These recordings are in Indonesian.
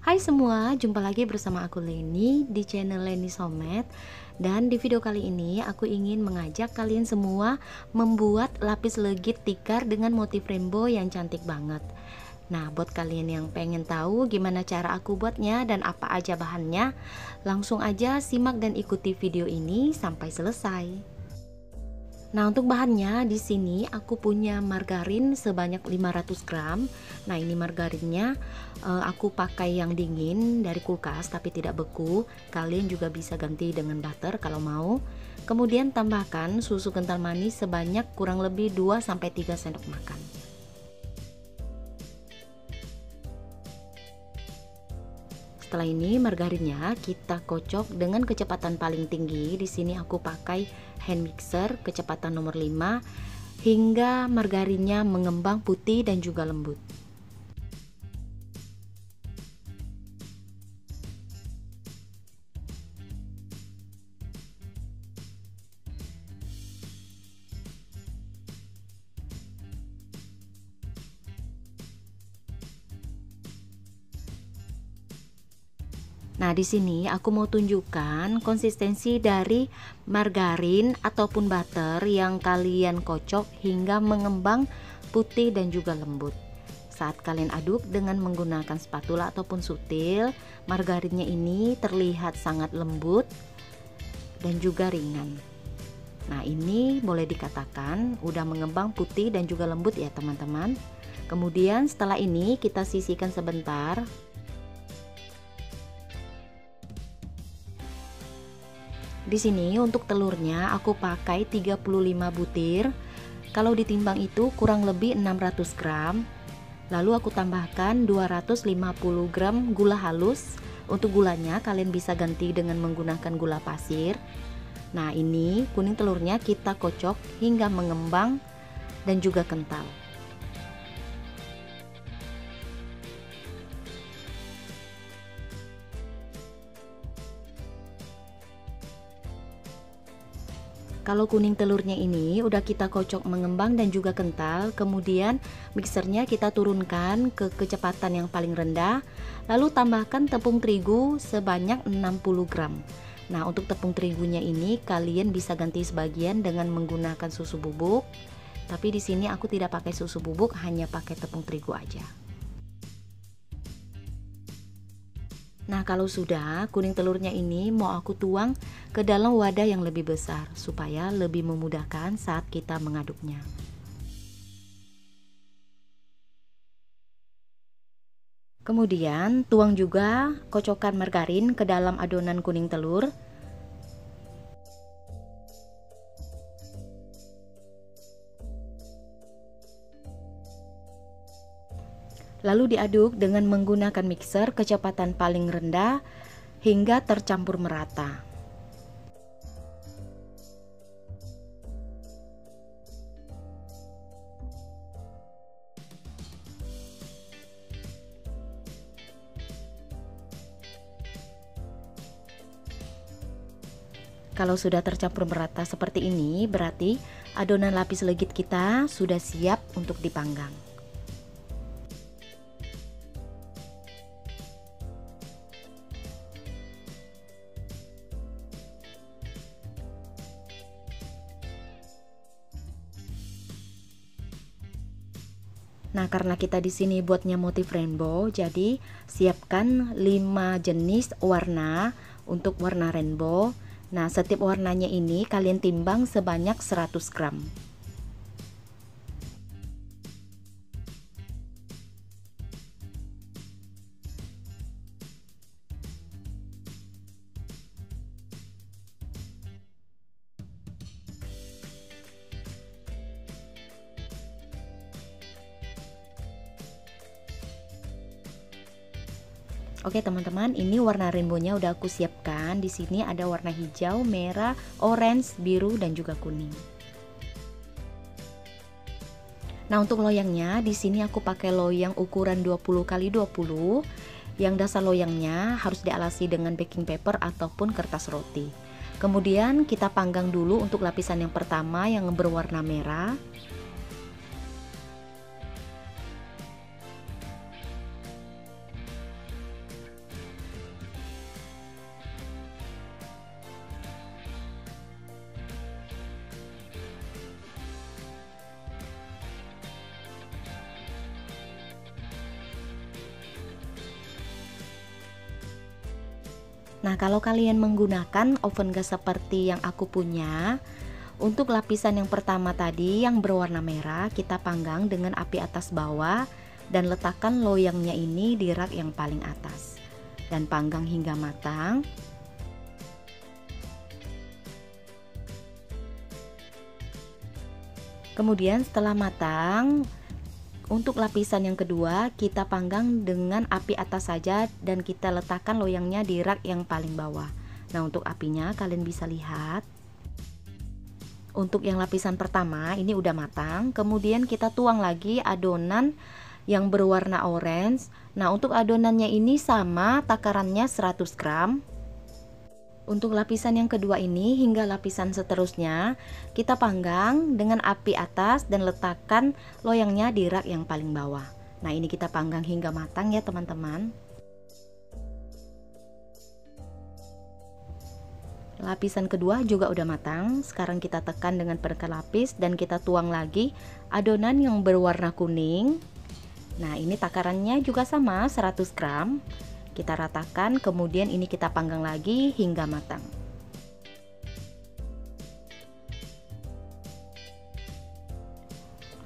Hai semua, jumpa lagi bersama aku Leni di channel Leni Somet. Dan di video kali ini aku ingin mengajak kalian semua membuat lapis legit tikar dengan motif rainbow yang cantik banget. Nah, buat kalian yang pengen tahu gimana cara aku buatnya dan apa aja bahannya, langsung aja simak dan ikuti video ini sampai selesai. Nah, untuk bahannya di sini aku punya margarin sebanyak 500 gram. Nah, ini margarinnya aku pakai yang dingin dari kulkas tapi tidak beku. Kalian juga bisa ganti dengan butter kalau mau. Kemudian tambahkan susu kental manis sebanyak kurang lebih 2-3 sendok makan. Setelah ini margarinnya kita kocok dengan kecepatan paling tinggi. Di sini aku pakai hand mixer kecepatan nomor 5 hingga margarinnya mengembang putih dan juga lembut. Nah, di sini aku mau tunjukkan konsistensi dari margarin ataupun butter yang kalian kocok hingga mengembang putih dan juga lembut. Saat kalian aduk dengan menggunakan spatula ataupun sutil, margarinnya ini terlihat sangat lembut dan juga ringan. Nah, ini boleh dikatakan udah mengembang putih dan juga lembut ya teman-teman. Kemudian setelah ini kita sisihkan sebentar. Di sini untuk telurnya aku pakai 35 butir. Kalau ditimbang itu kurang lebih 600 gram. Lalu aku tambahkan 250 gram gula halus. Untuk gulanya kalian bisa ganti dengan menggunakan gula pasir. Nah, ini kuning telurnya kita kocok hingga mengembang dan juga kental. Kalau kuning telurnya ini udah kita kocok mengembang dan juga kental, kemudian mixernya kita turunkan ke kecepatan yang paling rendah, lalu tambahkan tepung terigu sebanyak 60 gram. Nah, untuk tepung terigunya ini kalian bisa ganti sebagian dengan menggunakan susu bubuk, tapi di sini aku tidak pakai susu bubuk, hanya pakai tepung terigu aja. Nah, kalau sudah kuning telurnya ini mau aku tuang ke dalam wadah yang lebih besar supaya lebih memudahkan saat kita mengaduknya. Kemudian tuang juga kocokan margarin ke dalam adonan kuning telur. Lalu diaduk dengan menggunakan mixer kecepatan paling rendah hingga tercampur merata. Kalau sudah tercampur merata seperti ini, berarti adonan lapis legit kita sudah siap untuk dipanggang. Nah, karena kita di sini buatnya motif rainbow, jadi siapkan 5 jenis warna untuk warna rainbow. Nah, setiap warnanya ini kalian timbang sebanyak 100 gram. Oke teman-teman, ini warna rainbow-nya udah aku siapkan. Di sini ada warna hijau, merah, orange, biru dan juga kuning. Nah, untuk loyangnya di sini aku pakai loyang ukuran 20 x 20. Yang dasar loyangnya harus dialasi dengan baking paper ataupun kertas roti. Kemudian kita panggang dulu untuk lapisan yang pertama yang berwarna merah. Nah, kalau kalian menggunakan oven gas seperti yang aku punya, untuk lapisan yang pertama tadi yang berwarna merah kita panggang dengan api atas bawah dan letakkan loyangnya ini di rak yang paling atas dan panggang hingga matang. Kemudian setelah matang, untuk lapisan yang kedua kita panggang dengan api atas saja dan kita letakkan loyangnya di rak yang paling bawah. Nah, untuk apinya kalian bisa lihat. Untuk yang lapisan pertama ini udah matang, kemudian kita tuang lagi adonan yang berwarna orange. Nah, untuk adonannya ini sama takarannya 100 gram. Untuk lapisan yang kedua ini hingga lapisan seterusnya kita panggang dengan api atas dan letakkan loyangnya di rak yang paling bawah. Nah, ini kita panggang hingga matang ya teman-teman. Lapisan kedua juga udah matang. Sekarang kita tekan dengan penekan lapis dan kita tuang lagi adonan yang berwarna kuning. Nah, ini takarannya juga sama 100 gram. Kita ratakan, kemudian ini kita panggang lagi hingga matang.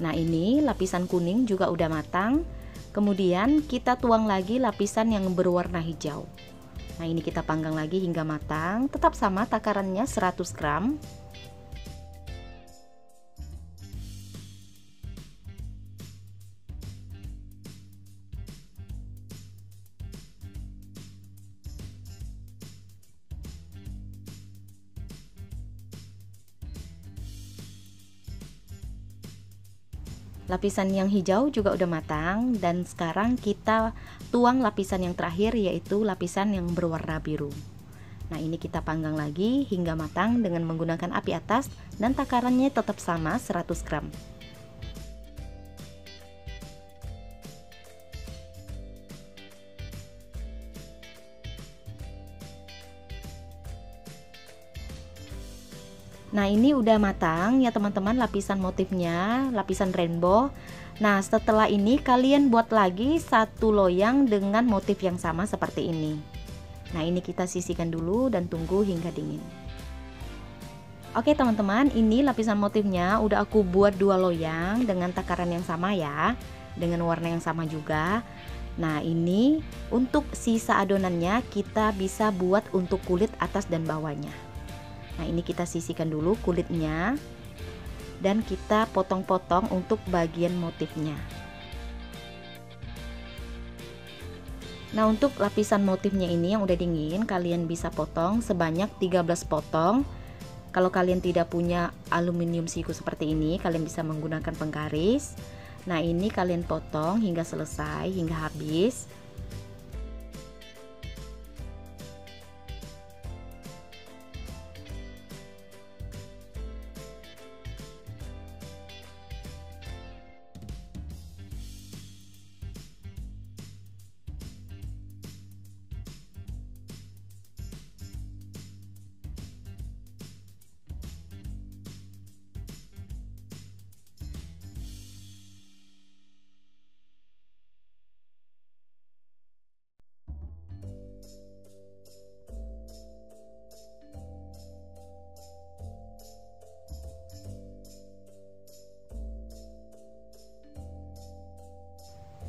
Nah, ini lapisan kuning juga udah matang. Kemudian kita tuang lagi lapisan yang berwarna hijau. Nah, ini kita panggang lagi hingga matang, tetap sama takarannya 100 gram. Lapisan yang hijau juga udah matang dan sekarang kita tuang lapisan yang terakhir yaitu lapisan yang berwarna biru. Nah, ini kita panggang lagi hingga matang dengan menggunakan api atas dan takarannya tetap sama 100 gram. Nah, ini udah matang ya teman-teman lapisan motifnya, lapisan rainbow. Nah, setelah ini kalian buat lagi satu loyang dengan motif yang sama seperti ini. Nah, ini kita sisihkan dulu dan tunggu hingga dingin. Oke teman-teman, ini lapisan motifnya udah aku buat dua loyang dengan takaran yang sama ya, dengan warna yang sama juga. Nah, ini untuk sisa adonannya kita bisa buat untuk kulit atas dan bawahnya. Nah, ini kita sisihkan dulu kulitnya dan kita potong-potong untuk bagian motifnya. Nah, untuk lapisan motifnya ini yang udah dingin kalian bisa potong sebanyak 13 potong. Kalau kalian tidak punya aluminium siku seperti ini, kalian bisa menggunakan penggaris. Nah, ini kalian potong hingga selesai, hingga habis.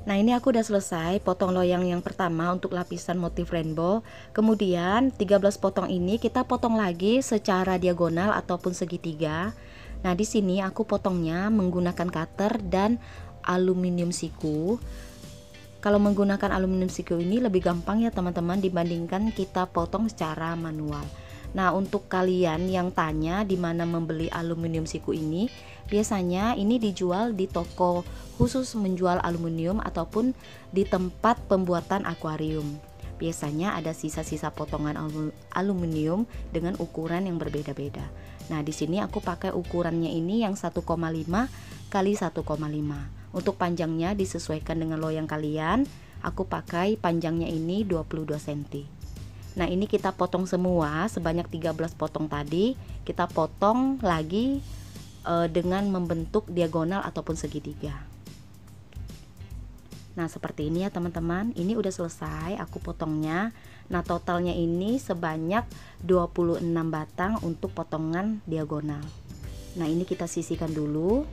Nah, ini aku udah selesai potong loyang yang pertama untuk lapisan motif rainbow. Kemudian 13 potong ini kita potong lagi secara diagonal ataupun segitiga. Nah, di sini aku potongnya menggunakan cutter dan aluminium siku. Kalau menggunakan aluminium siku ini lebih gampang ya teman-teman dibandingkan kita potong secara manual. Nah, untuk kalian yang tanya di mana membeli aluminium siku ini, biasanya ini dijual di toko khusus menjual aluminium ataupun di tempat pembuatan akuarium. Biasanya ada sisa-sisa potongan aluminium dengan ukuran yang berbeda-beda. Nah, di sini aku pakai ukurannya ini yang 1,5 kali 1,5. Untuk panjangnya disesuaikan dengan loyang kalian. Aku pakai panjangnya ini 22 cm. Nah, ini kita potong semua sebanyak 13 potong tadi. Kita potong lagi dengan membentuk diagonal ataupun segitiga. Nah seperti ini ya teman-teman, ini udah selesai aku potongnya. Nah totalnya ini sebanyak 26 batang untuk potongan diagonal. Nah ini kita sisihkan dulu.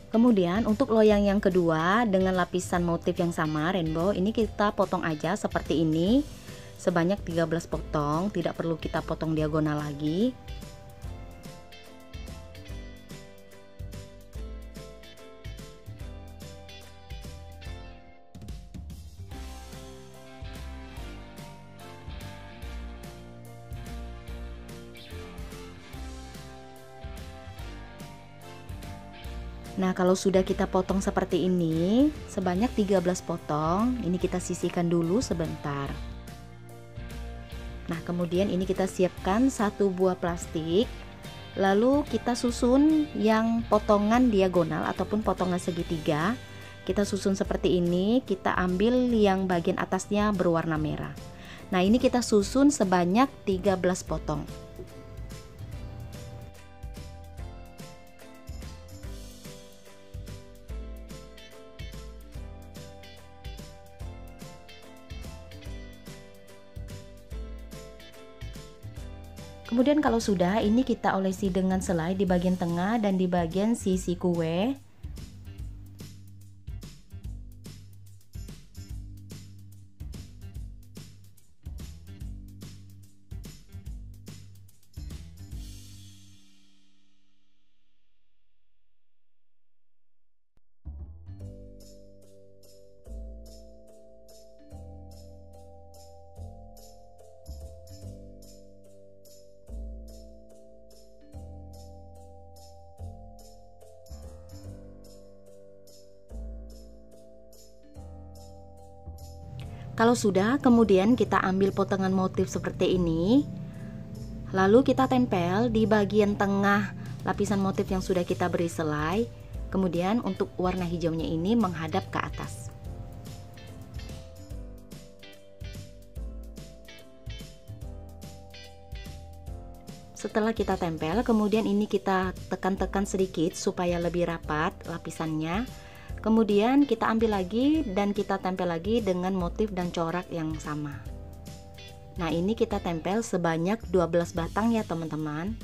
Kemudian untuk loyang yang kedua dengan lapisan motif yang sama rainbow, ini kita potong aja seperti ini sebanyak 13 potong, tidak perlu kita potong diagonal lagi. Nah kalau sudah kita potong seperti ini sebanyak 13 potong, ini kita sisihkan dulu sebentar. Nah kemudian ini kita siapkan satu buah plastik, lalu kita susun yang potongan diagonal ataupun potongan segitiga. Kita susun seperti ini, kita ambil yang bagian atasnya berwarna merah. Nah ini kita susun sebanyak 13 potong. Kemudian kalau sudah, ini kita olesi dengan selai di bagian tengah dan di bagian sisi kue. Kalau sudah, kemudian kita ambil potongan motif seperti ini, lalu kita tempel di bagian tengah lapisan motif yang sudah kita beri selai. Kemudian untuk warna hijaunya ini menghadap ke atas. Setelah kita tempel, kemudian ini kita tekan-tekan sedikit supaya lebih rapat lapisannya. Kemudian kita ambil lagi dan kita tempel lagi dengan motif dan corak yang sama. Nah ini kita tempel sebanyak 12 batang ya teman-teman.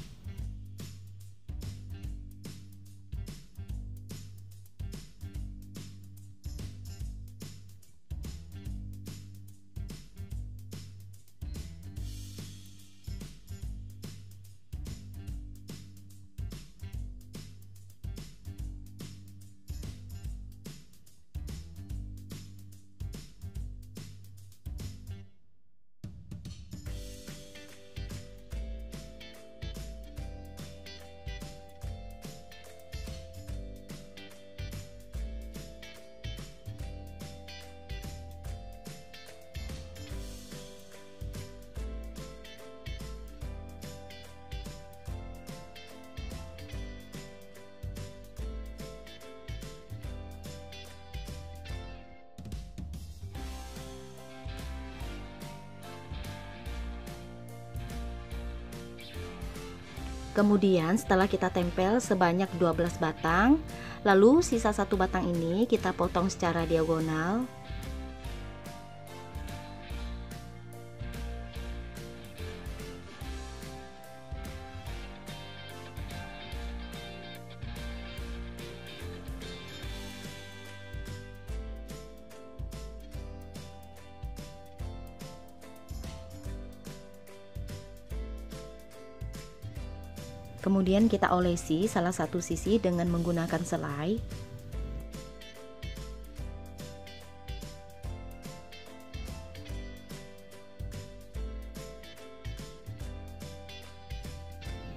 Kemudian setelah kita tempel sebanyak 12 batang, lalu sisa satu batang ini kita potong secara diagonal. Kemudian kita olesi salah satu sisi dengan menggunakan selai.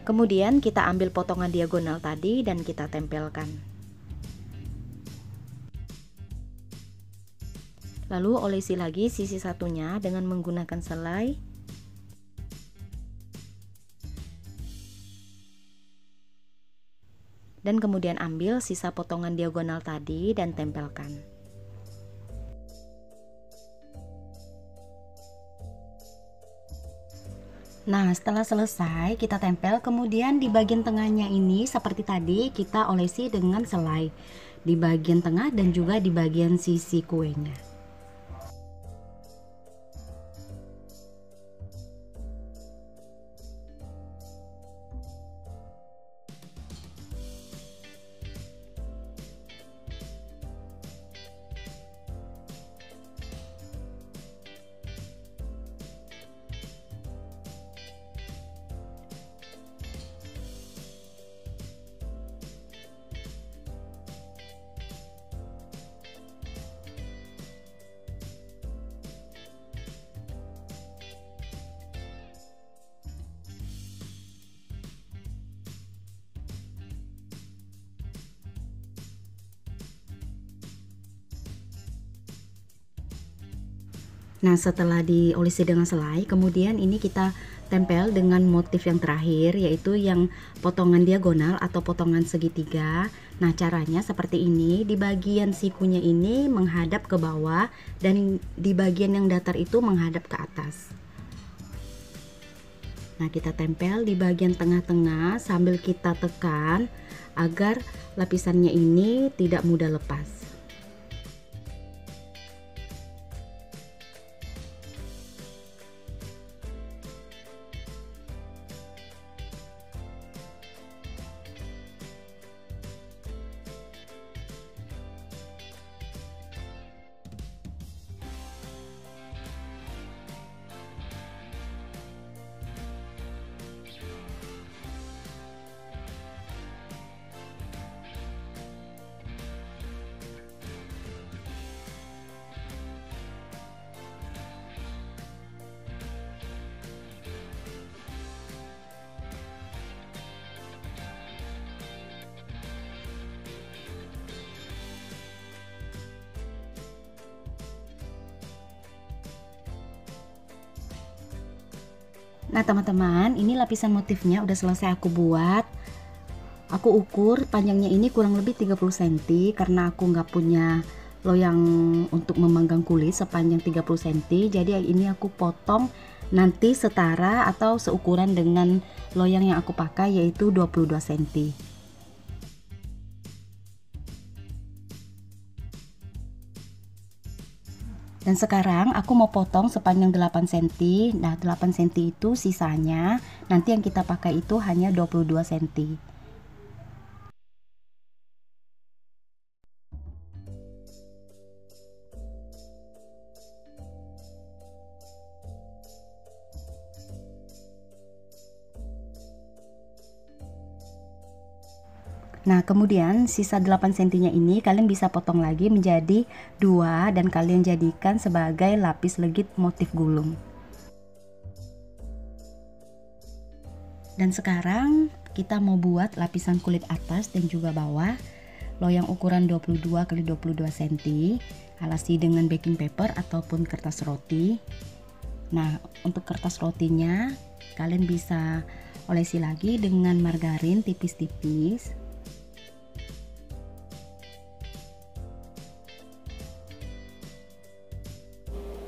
Kemudian kita ambil potongan diagonal tadi dan kita tempelkan. Lalu olesi lagi sisi satunya dengan menggunakan selai. Dan kemudian ambil sisa potongan diagonal tadi dan tempelkan. Nah, setelah selesai kita tempel, kemudian di bagian tengahnya ini seperti tadi kita olesi dengan selai di bagian tengah dan juga di bagian sisi kuenya. Nah, setelah diolesi dengan selai, kemudian ini kita tempel dengan motif yang terakhir, yaitu yang potongan diagonal atau potongan segitiga. Nah, caranya seperti ini. Di bagian sikunya ini menghadap ke bawah dan di bagian yang datar itu menghadap ke atas. Nah, kita tempel di bagian tengah-tengah sambil kita tekan agar lapisannya ini tidak mudah lepas. Nah teman-teman, ini lapisan motifnya udah selesai aku buat. Aku ukur panjangnya ini kurang lebih 30 cm karena aku nggak punya loyang untuk memanggang kulit sepanjang 30 cm. Jadi ini aku potong nanti setara atau seukuran dengan loyang yang aku pakai, yaitu 22 cm. Dan sekarang aku mau potong sepanjang 8 cm. Nah 8 cm itu sisanya nanti yang kita pakai itu hanya 22 cm. Nah kemudian sisa 8 cm nya ini kalian bisa potong lagi menjadi 2 dan kalian jadikan sebagai lapis legit motif gulung. Dan sekarang kita mau buat lapisan kulit atas dan juga bawah. Loyang ukuran 22 x 22 cm, alasi dengan baking paper ataupun kertas roti. Nah untuk kertas rotinya kalian bisa olesi lagi dengan margarin tipis-tipis.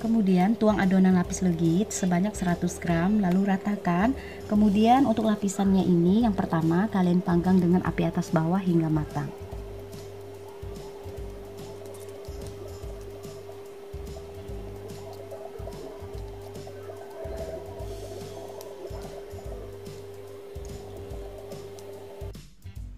Kemudian tuang adonan lapis legit sebanyak 100 gram, lalu ratakan. Kemudian untuk lapisannya ini yang pertama kalian panggang dengan api atas bawah hingga matang.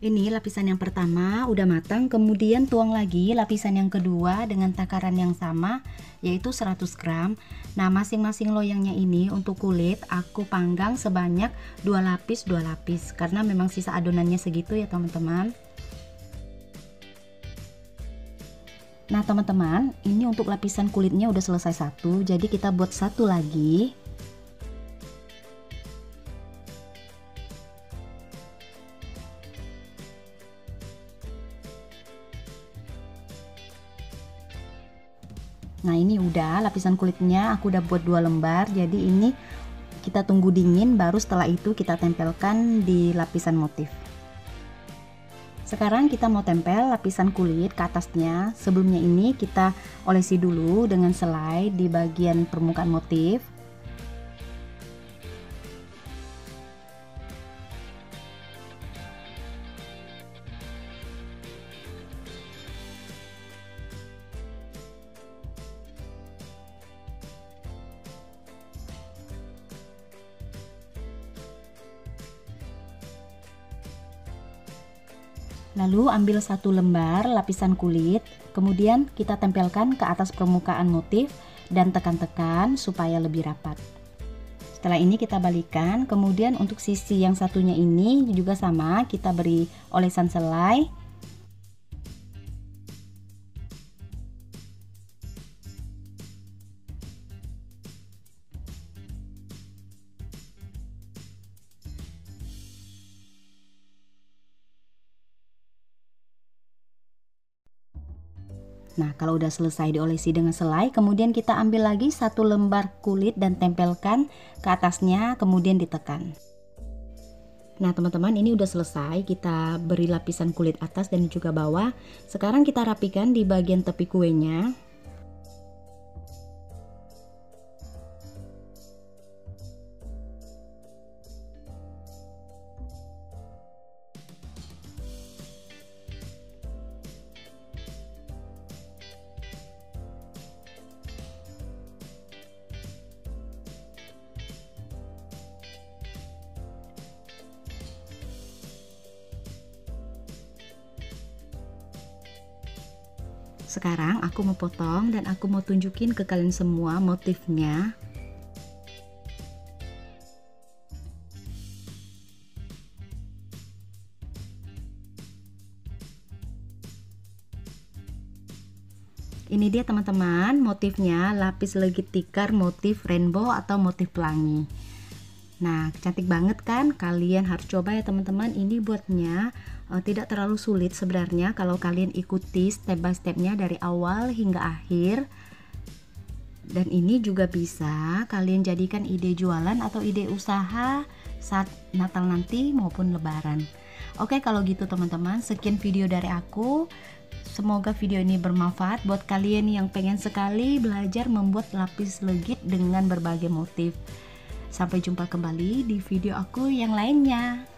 Ini lapisan yang pertama udah matang, kemudian tuang lagi lapisan yang kedua dengan takaran yang sama, yaitu 100 gram. Nah masing-masing loyangnya ini untuk kulit aku panggang sebanyak 2 lapis karena memang sisa adonannya segitu ya teman-teman. Nah teman-teman, ini untuk lapisan kulitnya udah selesai satu, jadi kita buat satu lagi. Nah ini udah lapisan kulitnya aku udah buat 2 lembar, jadi ini kita tunggu dingin baru setelah itu kita tempelkan di lapisan motif. Sekarang kita mau tempel lapisan kulit ke atasnya. Sebelumnya ini kita olesi dulu dengan selai di bagian permukaan motif. Lalu ambil satu lembar lapisan kulit, kemudian kita tempelkan ke atas permukaan motif dan tekan-tekan supaya lebih rapat. Setelah ini kita balikkan, kemudian untuk sisi yang satunya ini juga sama, kita beri olesan selai. Nah, kalau udah selesai diolesi dengan selai, kemudian kita ambil lagi satu lembar kulit dan tempelkan ke atasnya, kemudian ditekan. Nah, teman-teman, ini udah selesai. Kita beri lapisan kulit atas dan juga bawah. Sekarang kita rapikan di bagian tepi kuenya. Sekarang aku mau potong dan aku mau tunjukin ke kalian semua motifnya. Ini dia teman-teman, motifnya lapis legit tikar motif rainbow atau motif pelangi. Nah, cantik banget kan? Kalian harus coba ya teman-teman. Ini buatnya tidak terlalu sulit sebenarnya kalau kalian ikuti step by stepnya dari awal hingga akhir. Dan ini juga bisa kalian jadikan ide jualan atau ide usaha saat Natal nanti maupun Lebaran. Oke, kalau gitu teman-teman, sekian video dari aku. Semoga video ini bermanfaat buat kalian yang pengen sekali belajar membuat lapis legit dengan berbagai motif. Sampai jumpa kembali di video aku yang lainnya.